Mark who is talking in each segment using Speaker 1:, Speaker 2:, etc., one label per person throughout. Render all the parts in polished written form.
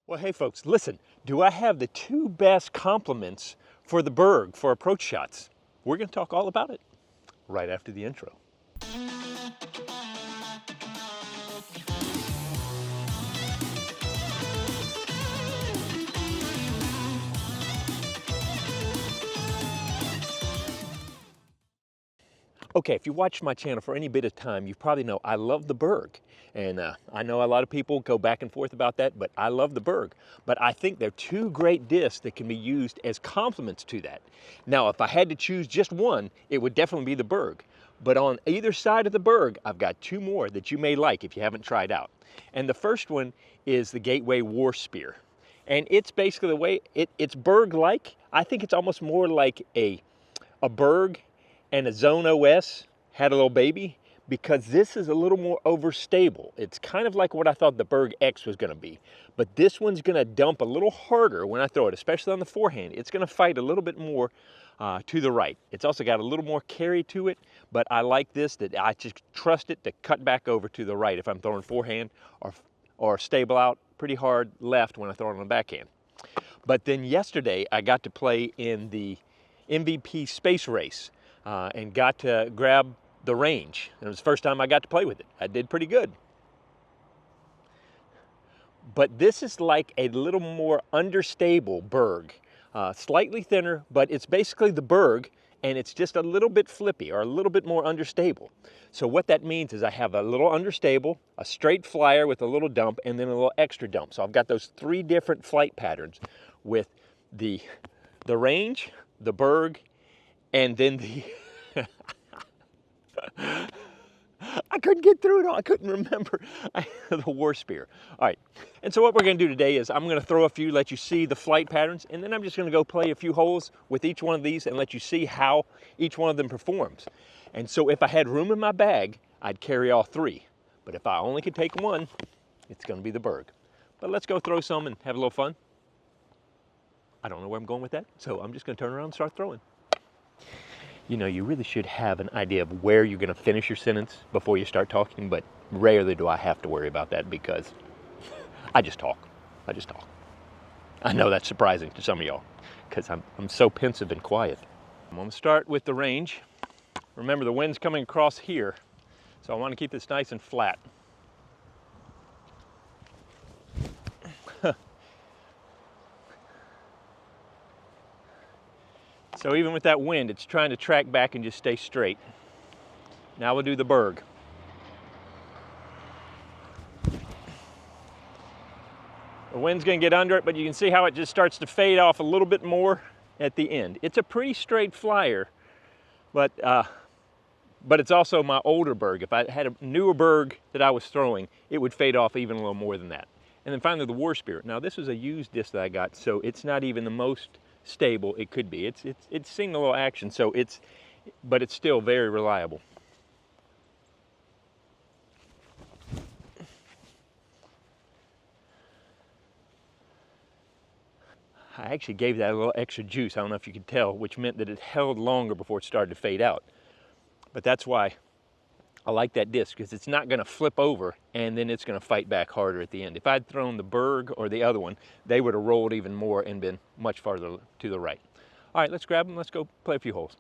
Speaker 1: Well, hey folks, listen, do I have the two best compliments for the Berg for approach shots? We're going to talk all about it right after the intro. Okay, if you watch my channel for any bit of time, you probably know I love the Berg. And I know a lot of people go back and forth about that, but I love the Berg. But I think they're two great discs that can be used as complements to that. Now, if I had to choose just one, it would definitely be the Berg. But on either side of the Berg, I've got two more that you may like if you haven't tried out. And the first one is the Gateway Warspear. And it's basically the way, it's Berg-like. I think it's almost more like a Berg and a Zone OS had a little baby, because this is a little more overstable. It's kind of like what I thought the Berg X was going to be, but this one's going to dump a little harder when I throw it, especially on the forehand. It's going to fight a little bit more to the right. It's also got a little more carry to it, but I like this, that I just trust it to cut back over to the right if I'm throwing forehand, or stable out pretty hard left when I throw it on the backhand. But then yesterday I got to play in the MVP Space Race, and got to grab the range. It was the first time I got to play with it. I did pretty good. But this is like a little more understable Berg. Slightly thinner, but it's basically the Berg, and it's just a little bit flippy, or a little bit more understable. So what that means is I have a little understable, a straight flyer with a little dump, and then a little extra dump. So I've got those three different flight patterns with the range, the Berg, and then the I couldn't get through it all. I couldn't remember the Warspear. All right, and so what we're going to do today is I'm going to throw a few, let you see the flight patterns, and then I'm just going to go play a few holes with each one of these and let you see how each one of them performs. And so if I had room in my bag, I'd carry all three. But if I only could take one, it's going to be the Berg. But let's go throw some and have a little fun. I don't know where I'm going with that, so I'm just going to turn around and start throwing. You know, you really should have an idea of where you're going to finish your sentence before you start talking, but rarely do I have to worry about that because I just talk. I just talk. I know that's surprising to some of y'all because I'm so pensive and quiet. I'm going to start with the range. Remember, the wind's coming across here, so I want to keep this nice and flat. So even with that wind, it's trying to track back and just stay straight. Now we'll do the Berg. The wind's going to get under it, but you can see how it just starts to fade off a little bit more at the end. It's a pretty straight flyer, but it's also my older Berg. If I had a newer Berg that I was throwing, it would fade off even a little more than that. And then finally the Warspear. Now this is a used disc that I got, so it's not even the most stable it could be. It's seen a little action, so but it's still very reliable. I actually gave that a little extra juice. I don't know if you could tell, which meant that it held longer before it started to fade out. But that's why I like that disc, because it's not going to flip over and then it's going to fight back harder at the end. If I'd thrown the Berg or the other one, they would have rolled even more and been much farther to the right. All right, let's grab them. Let's go play a few holes.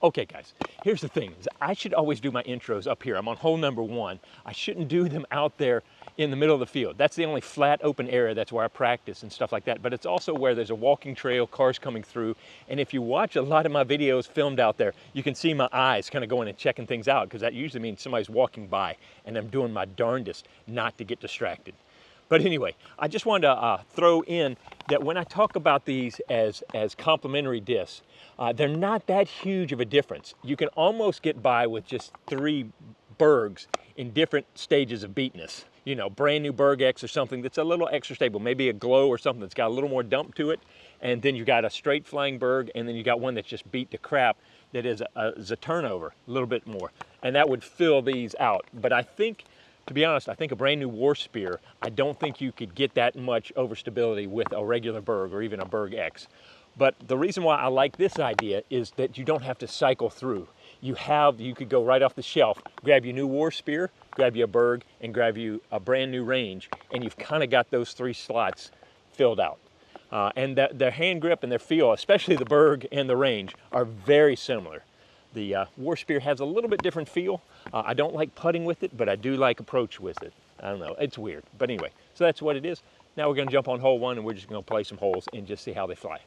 Speaker 1: Okay, guys, here's the thing. I should always do my intros up here. I'm on hole number 1. I shouldn't do them out there in the middle of the field. That's the only flat open area. That's where I practice and stuff like that. But it's also where there's a walking trail, cars coming through. And if you watch a lot of my videos filmed out there, you can see my eyes kind of going and checking things out, because that usually means somebody's walking by and I'm doing my darndest not to get distracted. But anyway, I just wanted to throw in that when I talk about these as complementary discs, they're not that huge of a difference. You can almost get by with just 3 Bergs in different stages of beatness. You know, brand new Berg X or something that's a little extra stable, maybe a Glow or something that's got a little more dump to it, and then you got a straight flying Berg, and then you got one that's just beat to crap that is a turnover, a little bit more, and that would fill these out. But I think, to be honest, I think a brand new Warspear, I don't think you could get that much overstability with a regular Berg or even a Berg X. But the reason why I like this idea is that you don't have to cycle through. you could go right off the shelf, grab your new Warspear, grab you a Berg, and grab you a brand new range, and you've kind of got those 3 slots filled out. And their hand grip and their feel, especially the Berg and the range, are very similar. The Warspear has a little bit different feel. I don't like putting with it, but I do like approach with it. I don't know, it's weird. But anyway, so that's what it is. Now we're gonna jump on hole 1 and we're just gonna play some holes and just see how they fly.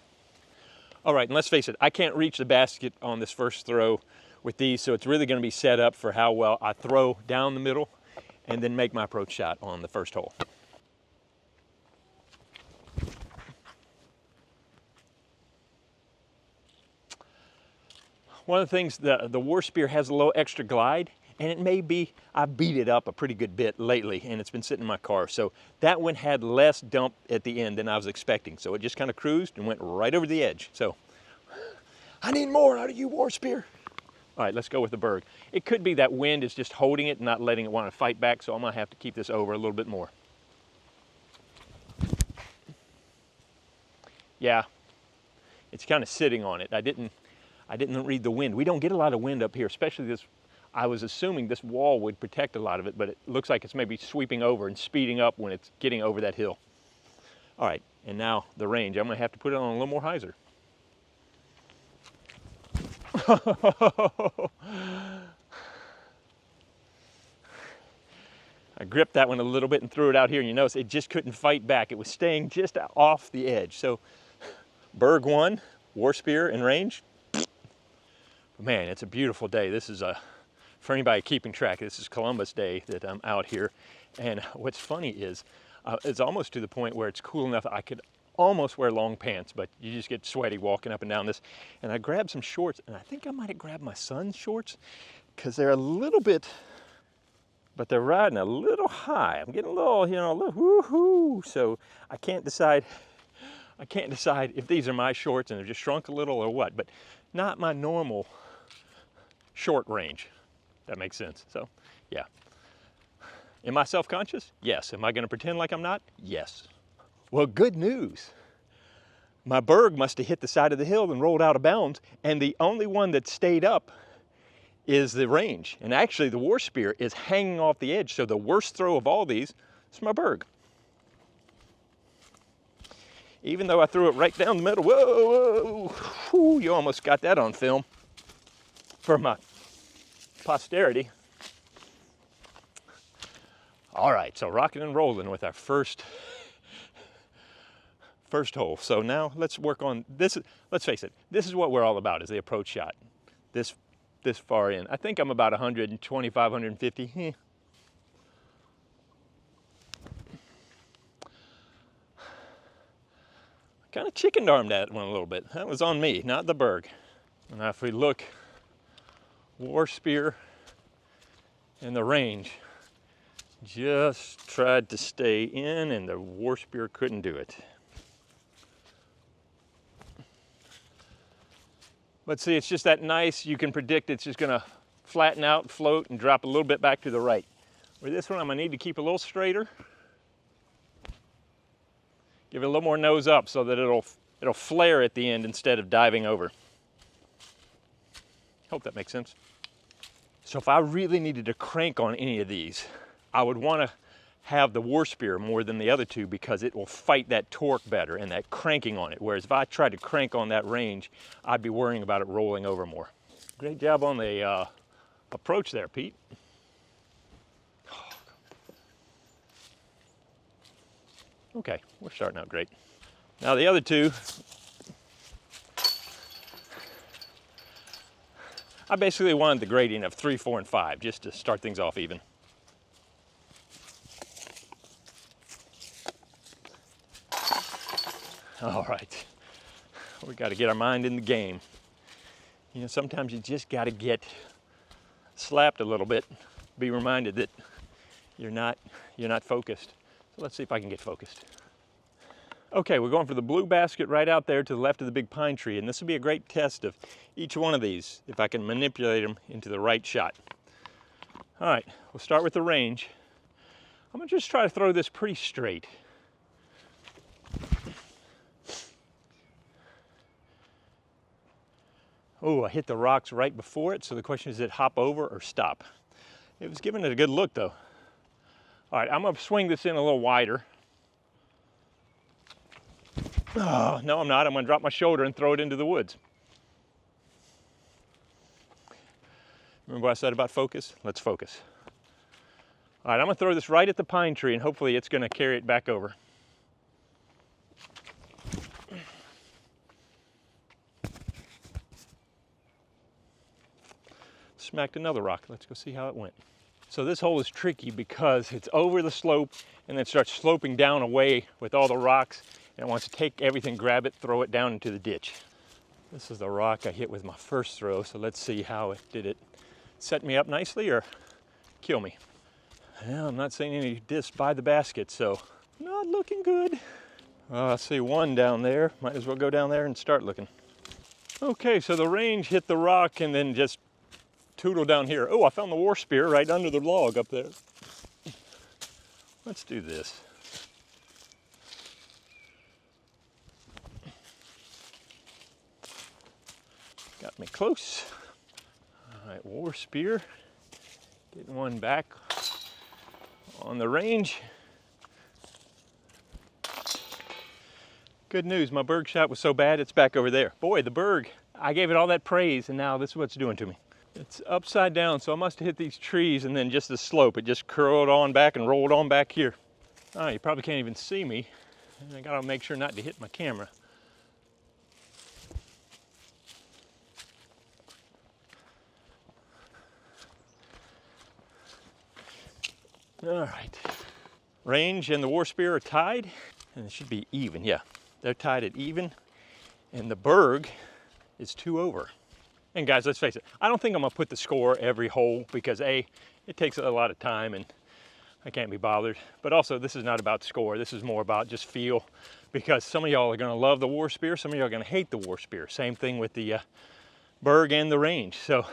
Speaker 1: All right, and let's face it, I can't reach the basket on this first throw with these, so it's really gonna be set up for how well I throw down the middle and then make my approach shot on the first hole. One of the things, the Warspear has a little extra glide, and it may be, I beat it up a pretty good bit lately, and it's been sitting in my car. So that one had less dump at the end than I was expecting. So it just kind of cruised and went right over the edge. So I need more out of you, Warspear. All right, let's go with the Berg. It could be that wind is just holding it and not letting it want to fight back, so I'm gonna have to keep this over a little bit more. Yeah, it's kind of sitting on it. I didn't read the wind. We don't get a lot of wind up here, especially this. I was assuming this wall would protect a lot of it, but it looks like it's maybe sweeping over and speeding up when it's getting over that hill. All right, and now the range. I'm gonna have to put it on a little more hyzer. I gripped that one a little bit and threw it out here, and you notice it just couldn't fight back. It was staying just off the edge. So Berg 1, Warspear and range. Man, it's a beautiful day. This is for anybody keeping track, this is Columbus Day that I'm out here. And what's funny is it's almost to the point where it's cool enough I could almost wear long pants, but you just get sweaty walking up and down this. And I grabbed some shorts, and I think I might have grabbed my son's shorts because they're a little bit, but they're riding a little high. I'm getting a little, you know, a little woo-hoo. So I can't decide if these are my shorts and they're just shrunk a little or what, but not my normal short range. That makes sense. So, yeah. Am I self-conscious? Yes. Am I going to pretend like I'm not? Yes. Well, good news. My Berg must have hit the side of the hill and rolled out of bounds, and the only one that stayed up is the range. And actually, the Warspear is hanging off the edge, so the worst throw of all these is my Berg. Even though I threw it right down the middle, whoa, whoa, you almost got that on film for my posterity. All right, so rocking and rolling with our first hole. So now let's work on this. Let's face it, this is what we're all about, is the approach shot. This far in. I think I'm about 125, 150. Kind of chicken-armed that one a little bit. That was on me, not the Berg. And now if we look, Warspear and the range just tried to stay in, and the Warspear couldn't do it. But see, it's just that nice, you can predict it's just gonna flatten out, float, and drop a little bit back to the right. With this one, I'm gonna need to keep a little straighter. Give it a little more nose up so that it'll flare at the end instead of diving over. Hope that makes sense. So if I really needed to crank on any of these, I would want to have the Warspear more than the other two because it will fight that torque better and that cranking on it. Whereas if I tried to crank on that range, I'd be worrying about it rolling over more. Great job on the approach there, Pete. Okay, we're starting out great. Now the other two, I basically wanted the gradient of 3, 4, and 5 just to start things off even. All right, we got to get our mind in the game. You know, sometimes you just got to get slapped a little bit, be reminded that you're not focused. So let's see if I can get focused. Okay, we're going for the blue basket right out there to the left of the big pine tree, and this will be a great test of each one of these, if I can manipulate them into the right shot. All right, we'll start with the range. I'm gonna just try to throw this pretty straight. Oh, I hit the rocks right before it, so the question is, did it hop over or stop? It was giving it a good look though. All right, I'm gonna swing this in a little wider. Oh, no, I'm not. I'm gonna drop my shoulder and throw it into the woods. Remember what I said about focus? Let's focus. All right, I'm gonna throw this right at the pine tree and hopefully it's gonna carry it back over. Smacked another rock. Let's go see how it went. So this hole is tricky because it's over the slope and then starts sloping down away with all the rocks, and it wants to take everything, grab it, throw it down into the ditch. This is the rock I hit with my first throw, so let's see how it did. It set me up nicely or kill me? Well, I'm not seeing any discs by the basket, so not looking good. I see one down there. Might as well go down there and start looking. Okay, so the range hit the rock and then just tootle down here. Oh, I found the Warspear right under the log up there. Let's do this. Got me close. All right, Warspear. Getting one back on the range. Good news, my Berg shot was so bad it's back over there. Boy, the Berg, I gave it all that praise and now this is what it's doing to me. It's upside down, so I must have hit these trees and then just the slope, it just curled on back and rolled on back here. Oh, you probably can't even see me. And I gotta make sure not to hit my camera. All right, range and the Warspear are tied, and it should be even, yeah. They're tied at even, and the Berg is 2 over. And guys, let's face it, I don't think I'm gonna put the score every hole because A, it takes a lot of time and I can't be bothered. But also, this is not about score. This is more about just feel, because some of y'all are gonna love the Warspear, some of y'all are gonna hate the Warspear. Same thing with the Berg and the range. So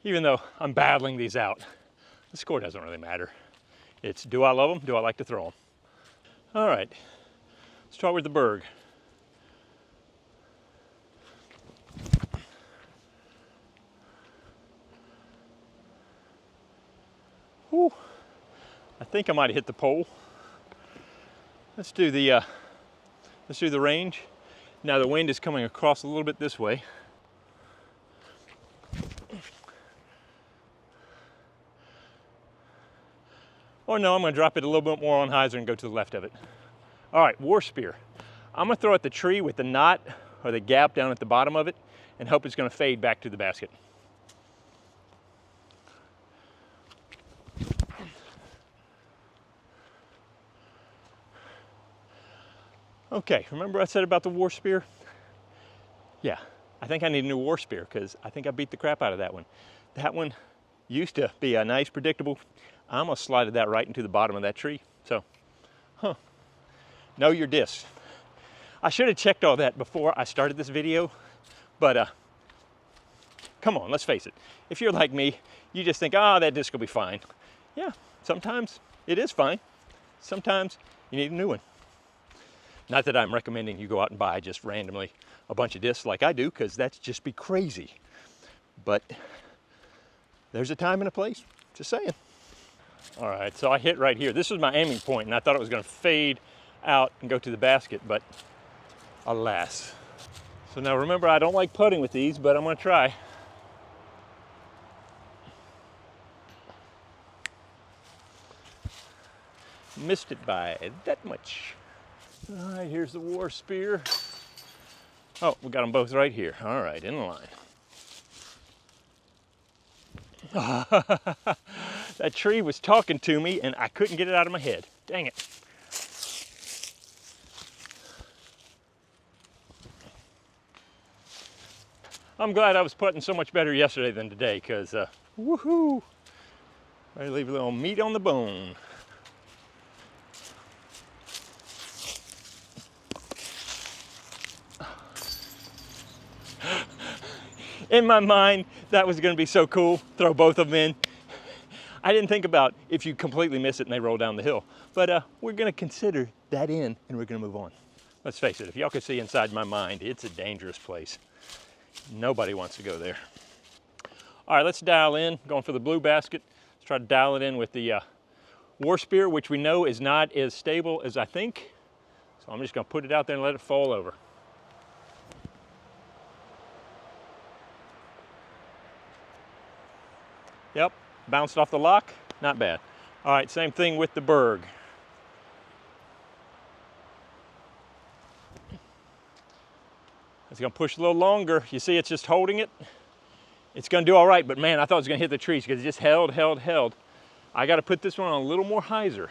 Speaker 1: even though I'm battling these out, the score doesn't really matter. It's, do I love them? Do I like to throw them? All right, let's start with the Berg. Whew. I think I might have hit the pole. Let's do the range. Now the wind is coming across a little bit this way. Or no, I'm gonna drop it a little bit more on hyzer and go to the left of it. All right, Warspear. I'm gonna throw at the tree with the knot or the gap down at the bottom of it and hope it's gonna fade back to the basket. Okay, remember I said about the Warspear? Yeah, I think I need a new Warspear because I think I beat the crap out of that one. That one used to be a nice, predictable. I almost slided that right into the bottom of that tree. So, know your discs. I should have checked all that before I started this video, but come on, let's face it. If you're like me, you just think, oh, that disc will be fine. Yeah, sometimes it is fine. Sometimes you need a new one. Not that I'm recommending you go out and buy just randomly a bunch of discs like I do, because that's just be crazy. But there's a time and a place, just saying. All right, so I hit right here. This was my aiming point, and I thought it was gonna fade out and go to the basket, but alas. So now remember, I don't like putting with these, but I'm gonna try. Missed it by that much. All right, here's the Warspear. Oh, we got them both right here. All right, in line. That tree was talking to me and I couldn't get it out of my head. Dang it. I'm glad I was putting so much better yesterday than today, because woohoo, I leave a little meat on the bone. In my mind, that was going to be so cool, throw both of them in. I didn't think about if you completely miss it and they roll down the hill. But we're going to consider that in and we're going to move on. Let's face it, if y'all could see inside my mind, it's a dangerous place. Nobody wants to go there. All right, let's dial in. Going for the blue basket. Let's try to dial it in with the Warspear, which we know is not as stable as I think. So I'm just gonna put it out there and let it fall over. Yep, bounced off the lock, not bad. All right, same thing with the Berg. It's gonna push a little longer. You see it's just holding it. It's gonna do all right, but man, I thought it was gonna hit the trees because it just held. I gotta put this one on a little more hyzer.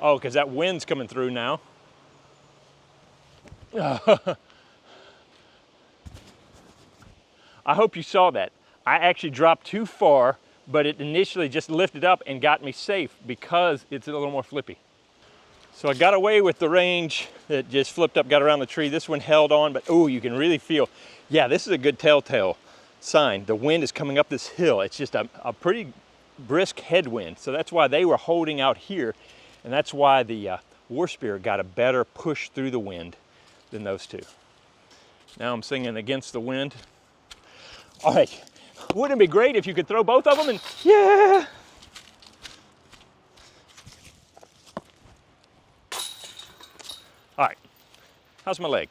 Speaker 1: Oh, because that wind's coming through now. I hope you saw that. I actually dropped too far, but it initially just lifted up and got me safe because it's a little more flippy. So I got away with the range that just flipped up, got around the tree. This one held on, but oh, you can really feel, yeah, this is a good telltale sign. The wind is coming up this hill. It's just a pretty brisk headwind. So that's why they were holding out here. And that's why the Warspear got a better push through the wind than those two. Now I'm singing against the wind. All right, wouldn't it be great if you could throw both of them and yeah. All right, how's my leg?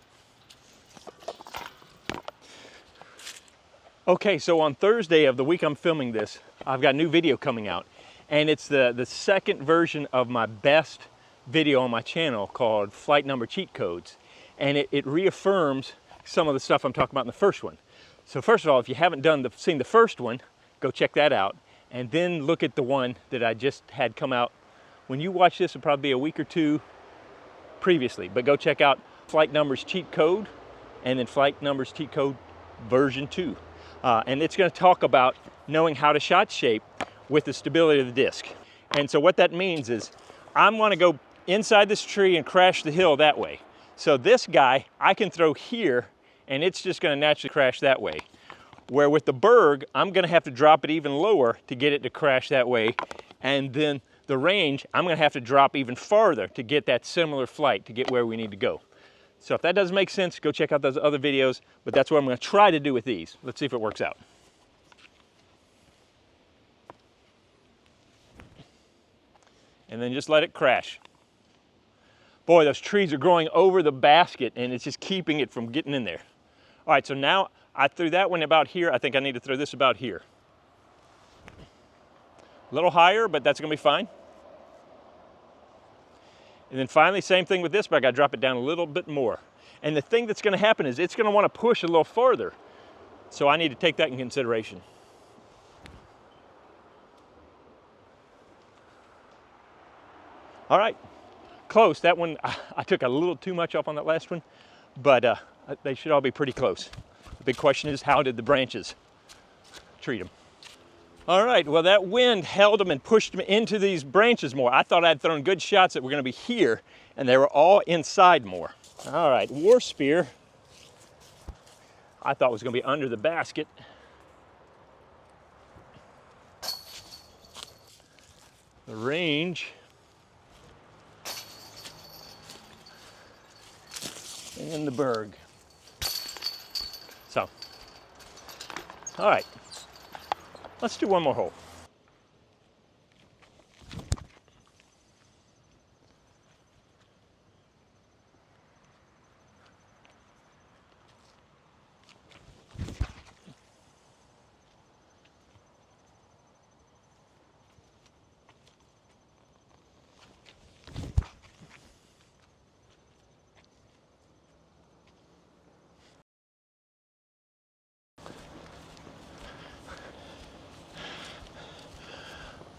Speaker 1: Okay, so on Thursday of the week I'm filming this, I've got a new video coming out. And it's the second version of my best video on my channel called Flight Number Cheat Codes. And it reaffirms some of the stuff I'm talking about in the first one. So first of all, if you haven't seen the first one, go check that out. And then look at the one that I just had come out. When you watch this, it'll probably be a week or two previously. But go check out Flight Numbers Cheat Code and then Flight Numbers Cheat Code version 2. And it's going to talk about knowing how to shot shape with the stability of the disc. And so what that means is I'm going to go inside this tree and crash the hill that way. So this guy, I can throw here and it's just going to naturally crash that way. Where with the Berg, I'm going to have to drop it even lower to get it to crash that way. And then the range, I'm going to have to drop even farther to get that similar flight to get where we need to go. So if that doesn't make sense, go check out those other videos, but that's what I'm going to try to do with these. Let's see if it works out. And then just let it crash. Boy, those trees are growing over the basket and it's just keeping it from getting in there. All right, so now I threw that one about here. I think I need to throw this about here. A little higher, but that's gonna be fine. And then finally, same thing with this, but I gotta drop it down a little bit more. And the thing that's gonna happen is it's gonna wanna push a little farther. So I need to take that in consideration. All right, close. That one, I took a little too much off on that last one, but they should all be pretty close. The big question is, how did the branches treat them? All right, well, that wind held them and pushed them into these branches more. I thought I'd thrown good shots that were gonna be here, and they were all inside more. All right, Warspear, I thought was gonna be under the basket. The range, and the Berg. So, all right, let's do one more hole.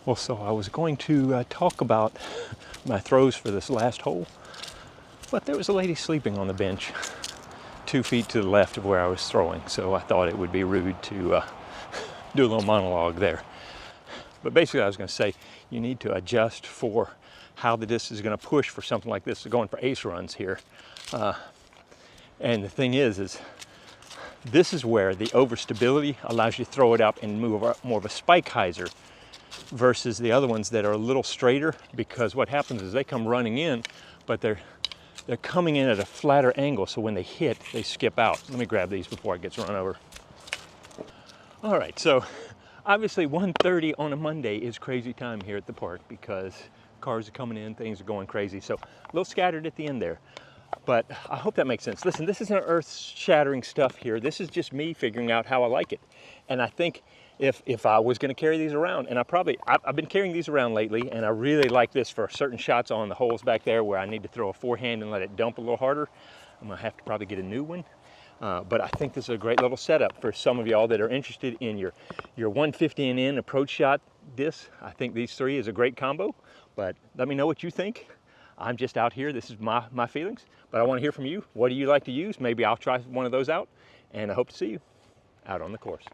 Speaker 1: Well, so I was going to talk about my throws for this last hole, but there was a lady sleeping on the bench 2 feet to the left of where I was throwing, so I thought it would be rude to do a little monologue there. But basically I was going to say you need to adjust for how the disc is going to push for something like this, going for ace runs here. And the thing is this is where the overstability allows you to throw it up and move more of a spike hyzer versus the other ones that are a little straighter, because what happens is they come running in, but they're coming in at a flatter angle, so when they hit, they skip out. Let me grab these before it gets run over. All right, so obviously 1:30 on a Monday is crazy time here at the park because cars are coming in, things are going crazy. So a little scattered at the end there, but I hope that makes sense. Listen, this isn't earth-shattering stuff here. This is just me figuring out how I like it. And I think if I was gonna carry these around, and I've been carrying these around lately, and I really like this for certain shots on the holes back there where I need to throw a forehand and let it dump a little harder. I'm gonna have to probably get a new one. But I think this is a great little setup for some of y'all that are interested in your 150 and in approach shot disc. I think these three is a great combo, but let me know what you think. I'm just out here, this is my feelings, but I want to hear from you. What do you like to use? Maybe I'll try one of those out, and I hope to see you out on the course.